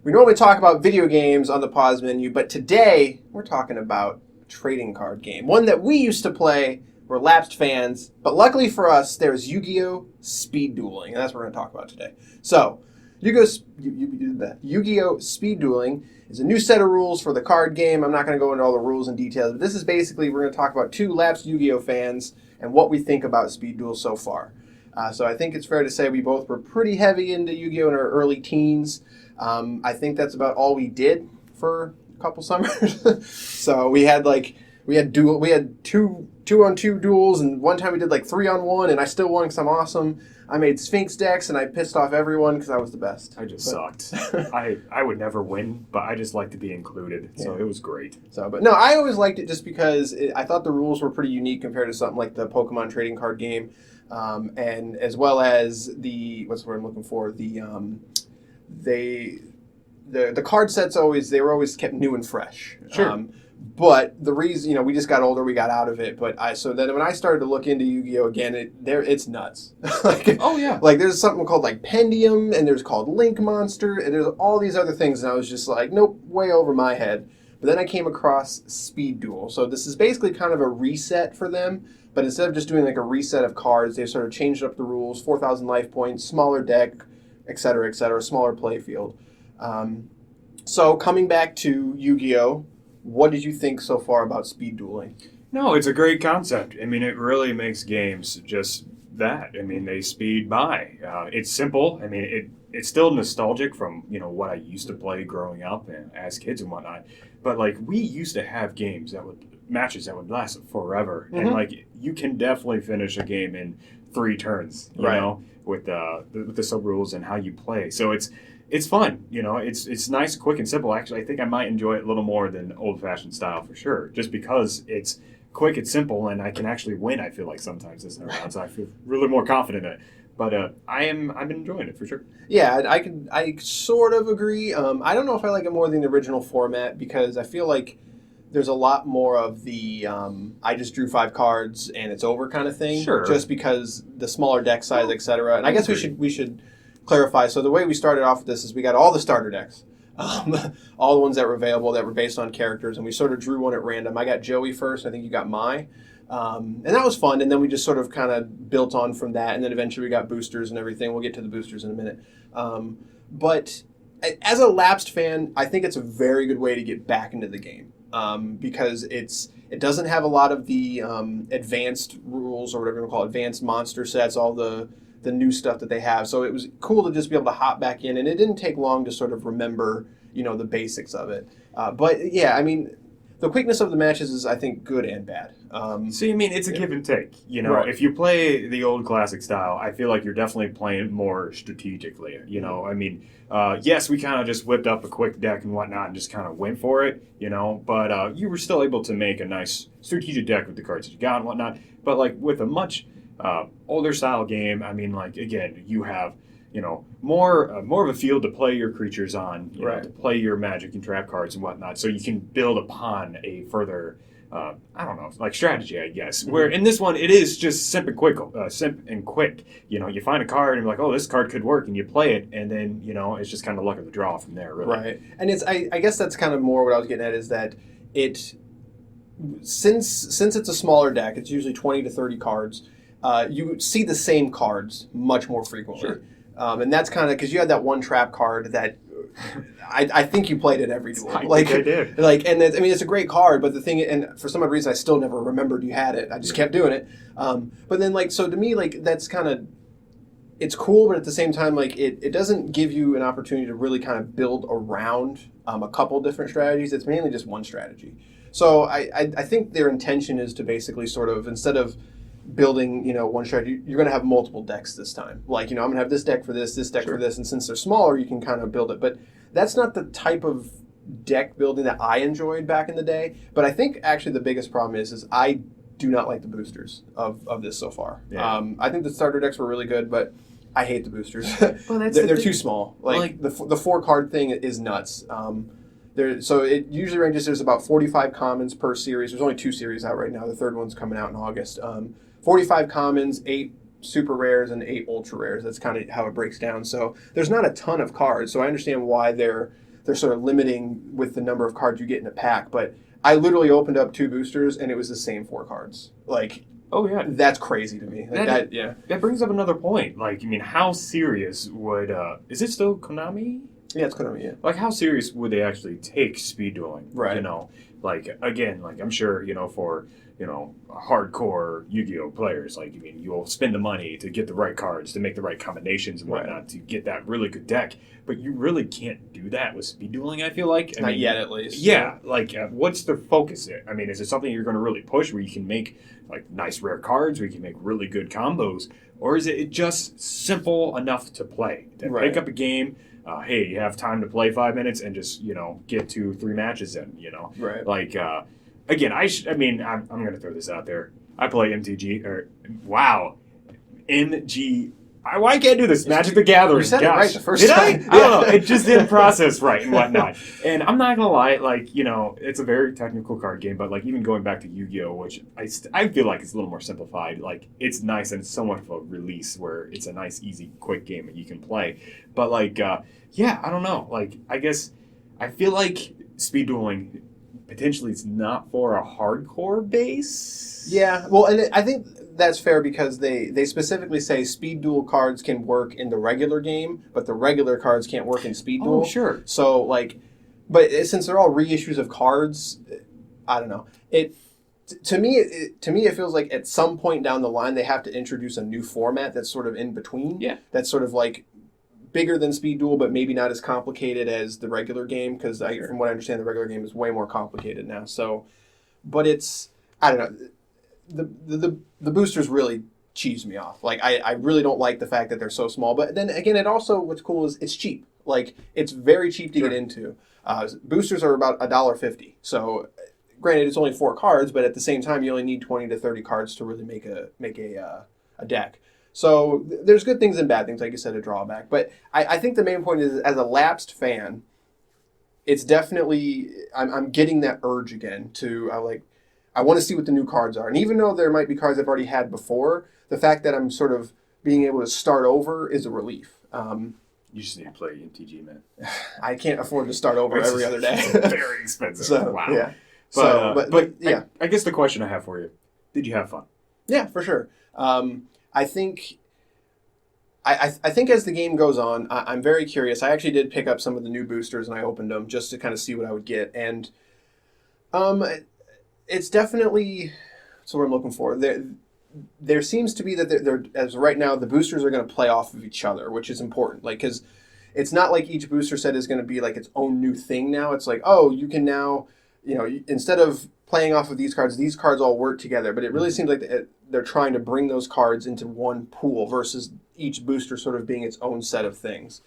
We normally talk about video games on the pause menu, but today we're talking about a trading card game. One that we used to play. We're lapsed fans, but luckily for us, there's Yu-gi-Oh! Speed Dueling, and that's what we're going to talk about today. So, Yu-gi-Oh! Speed Dueling is a new set of rules for the card game. I'm not going to go into all the rules and details, but this is basically, we're going to talk about two lapsed Yu-gi-Oh! Fans and what we think about Speed Duels so far. So I think it's fair to say we both were pretty heavy into Yu-Gi-Oh! In our early teens. I think that's about all we did for a couple summers. So we had two-on-two duels, and one time we did like 3-on-1, and I still won because I'm awesome. I made Sphinx decks, and I pissed off everyone because I was the best. I just sucked. I would never win, but I just like to be included, so it was great. But no, I always liked it just because I thought the rules were pretty unique compared to something like the Pokemon trading card game, and as well as what's the word I'm looking for? The card sets they were always kept new and fresh. Sure. But the reason, we just got older, we got out of it. So then when I started to look into Yu-Gi-Oh! Again, it's nuts. Oh, yeah. Like, there's something called, like, Pendium, and there's called Link Monster, and there's all these other things, and I was just like, nope, way over my head. But then I came across Speed Duel. So this is basically kind of a reset for them, but instead of just doing, like, a reset of cards, they've sort of changed up the rules, 4,000 life points, smaller deck, et cetera, smaller play field. So coming back to Yu-Gi-Oh!, what did you think so far about Speed Dueling? No, it's a great concept. I mean, it really makes games just that. I mean, they speed by. It's simple. I mean, it's still nostalgic from, what I used to play growing up and as kids and whatnot. But, like, we used to have matches that would last forever. Mm-hmm. And, like, you can definitely finish a game in 3 turns, you know, with the sub-rules and how you play. So it's fun, it's nice, quick, and simple. Actually, I think I might enjoy it a little more than old-fashioned style for sure, just because it's quick, it's simple, and I can actually win, I feel like, sometimes this time around, so I feel really more confident in it. But I've been enjoying it for sure. Yeah, I sort of agree. I don't know if I like it more than the original format, because I feel like there's a lot more of the I just drew 5 cards and it's over kind of thing. Sure. Just because the smaller deck size, etc. And I guess we should clarify. So the way we started off with this is we got all the starter decks, all the ones that were available that were based on characters, and we sort of drew one at random. I got Joey first. I think you got Mai. And that was fun. And then we just sort of kind of built on from that. And then eventually we got boosters and everything. We'll get to the boosters in a minute. But as a lapsed fan, I think it's a very good way to get back into the game. Because it doesn't have a lot of the advanced rules, or whatever you want to call it, advanced monster sets, all the new stuff that they have. So it was cool to just be able to hop back in, and it didn't take long to sort of remember, the basics of it. But yeah, I mean, the quickness of the matches is, I think, good and bad. It's a give and take. Right. If you play the old classic style, I feel like you're definitely playing more strategically. I mean, yes, we kind of just whipped up a quick deck and whatnot and just kind of went for it, but you were still able to make a nice strategic deck with the cards that you got and whatnot. But like with a much older style game, I mean, like, again, you have more of a field to play your creatures on, to play your magic and trap cards and whatnot, so you can build upon a further like strategy, I guess. Mm-hmm. Where in this one, it is just simp and quick. You find a card and you're like, oh, this card could work, and you play it, and then it's just kind of luck of the draw from there, really. Right, and I guess that's kind of more what I was getting at, is that since it's a smaller deck, it's usually 20 to 30 cards. You see the same cards much more frequently. Sure. And that's kind of because you had that one trap card that I think you played it every duel. I did. It's a great card, but the thing, and for some odd reason, I still never remembered you had it. I just kept doing it. But then, so to me, that's kind of, it's cool, but at the same time, it doesn't give you an opportunity to really kind of build around a couple different strategies. It's mainly just one strategy. So I think their intention is to basically sort of, instead of building, one strategy, you're going to have multiple decks this time. I'm going to have this deck for this deck for this, and since they're smaller, you can kind of build it. But that's not the type of deck building that I enjoyed back in the day. But I think actually the biggest problem is I do not like the boosters of this so far. Yeah. I think the starter decks were really good, but I hate the boosters. Well, they're too small. The 4-card thing is nuts. So it usually ranges, there's about 45 commons per series. There's only 2 series out right now. The third one's coming out in August. 45 commons, 8 super rares, and 8 ultra rares. That's kind of how it breaks down. So there's not a ton of cards. So I understand why they're they're sort of limiting with the number of cards you get in a pack. But I literally opened up 2 boosters and it was the same 4 cards. Like, oh yeah, that's crazy to me. Like that brings up another point. Like, I mean, how serious would is it still Konami? Yeah, it's Konami. Yeah. Like, how serious would they actually take speed dueling? Right. You know, like again, like I'm sure for hardcore Yu-gi-Oh players, like I mean, you'll spend the money to get the right cards, to make the right combinations and whatnot, to get that really good deck. But you really can't do that with speed dueling. I feel like Not yet, at least. Yeah, like what's the focus? I mean, is it something you're going to really push where you can make like nice rare cards, where you can make really good combos, or is it just simple enough to play? To pick up a game. Hey, you have time to play 5 minutes and just get 2-3 matches in. Right. Like. Again, I'm going to throw this out there. I play MG. Why can't I do this? Magic the Gathering. You said it right the first Did time. I? I don't know. It just didn't process right and whatnot. And I'm not going to lie, like, it's a very technical card game, but like even going back to Yu-Gi-Oh, which I feel like it's a little more simplified. Like, it's nice and it's somewhat of a release where it's a nice, easy, quick game that you can play. But like, I don't know. Like, I guess I feel like speed dueling potentially it's not for a hardcore base. Yeah, well, and I think that's fair because they specifically say speed duel cards can work in the regular game, but the regular cards can't work in speed duel. Oh, sure. So, like, but since they're all reissues of cards, I don't know. To me, it feels like at some point down the line they have to introduce a new format that's sort of in between. Yeah. That's sort of like bigger than speed duel, but maybe not as complicated as the regular game, because from what I understand, the regular game is way more complicated now. So, but I don't know, the boosters really cheese me off. Like, I really don't like the fact that they're so small. But then again, what's cool is it's cheap. Like, it's very cheap to get into. Boosters are about $1.50. So, granted, it's only 4 cards, but at the same time, you only need 20 to 30 cards to really make a deck. So there's good things and bad things, like you said, a drawback. But I think the main point is, as a lapsed fan, it's definitely, I'm getting that urge again to, I want to see what the new cards are. And even though there might be cards I've already had before, the fact that I'm sort of being able to start over is a relief. You just need to play MTG, man. I can't afford to start over every other day. It's very expensive. So, wow. Yeah. But yeah. I guess the question I have for you, did you have fun? Yeah, for sure. I think as the game goes on, I'm very curious. I actually did pick up some of the new boosters and I opened them just to kind of see what I would get. And it's definitely that's what I'm looking for. There seems to be that they're as right now the boosters are going to play off of each other, which is important. Like, because it's not like each booster set is going to be like its own new thing now. It's like, oh, you can now, instead of playing off of these cards all work together. But it really seems like they're trying to bring those cards into one pool versus each booster sort of being its own set of things,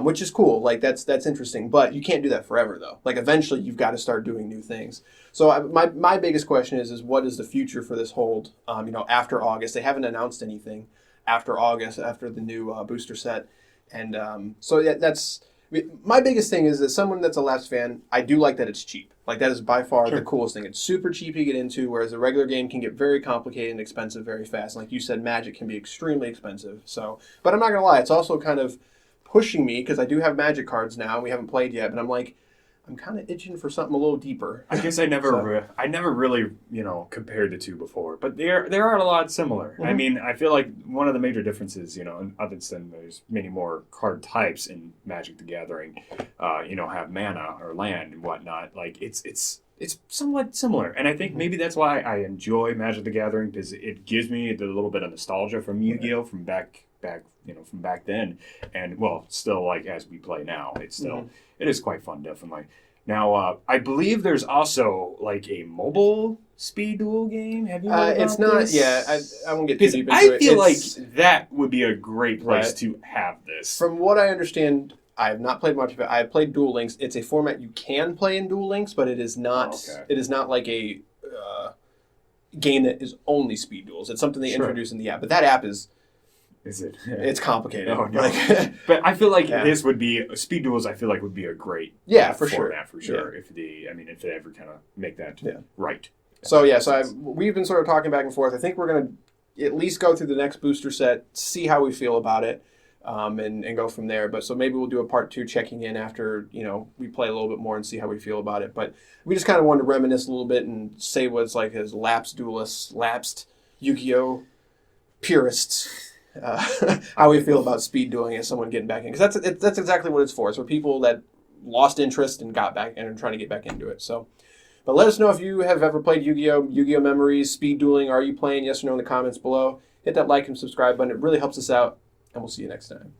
which is cool. Like, that's interesting. But you can't do that forever, though. Like, eventually you've got to start doing new things. So my biggest question is what is the future for this hold? After August, they haven't announced anything after August, after the new booster set, and so yeah, that's. My biggest thing is that someone that's a lapsed fan, I do like that it's cheap. Like, that is by far the coolest thing. It's super cheap to get into, whereas a regular game can get very complicated and expensive very fast. And like you said, Magic can be extremely expensive. So, but I'm not going to lie, it's also kind of pushing me, because I do have Magic cards now. We haven't played yet, but I'm like, I'm kind of itching for something a little deeper. I guess I never really, compared the two before, but they are a lot similar. Mm-hmm. I mean, I feel like one of the major differences, other than there's many more card types in Magic the Gathering, have mana or land and whatnot. Like, it's somewhat similar, and I think maybe that's why I enjoy Magic the Gathering, because it gives me a little bit of nostalgia from Yu-Gi-Oh from back then, and well, still, like, as we play now, it's still it is quite fun, definitely. Now, I believe there's also like a mobile speed duel game. Have you heard about it's not. this? Yeah, I won't get too deep into it. I feel like that would be a great place to have this. From what I understand, I have not played much of it. I have played Duel Links. It's a format you can play in Duel Links, but it is not. Oh, okay. It is not like a game that is only speed duels. It's something they introduced in the app, but that app is. Is it? It's complicated. Oh, no. But I feel like this would be Speed Duels. I feel like would be a great format for sure. Yeah. If they ever kind of make that right. So we've been sort of talking back and forth. I think we're going to at least go through the next booster set, see how we feel about it. and go from there. But so maybe we'll do a part 2 checking in after, we play a little bit more and see how we feel about it. But we just kind of wanted to reminisce a little bit and say what's like as lapsed duelists, lapsed Yu-gi-Oh purists, how we feel about speed dueling as someone getting back in. Because that's exactly what it's for. It's for people that lost interest and got back and are trying to get back into it. So, but let us know if you have ever played Yu-Gi-Oh, Yu-Gi-Oh memories, speed dueling. Are you playing? Yes or no in the comments below. Hit that like and subscribe button. It really helps us out. And we'll see you next time.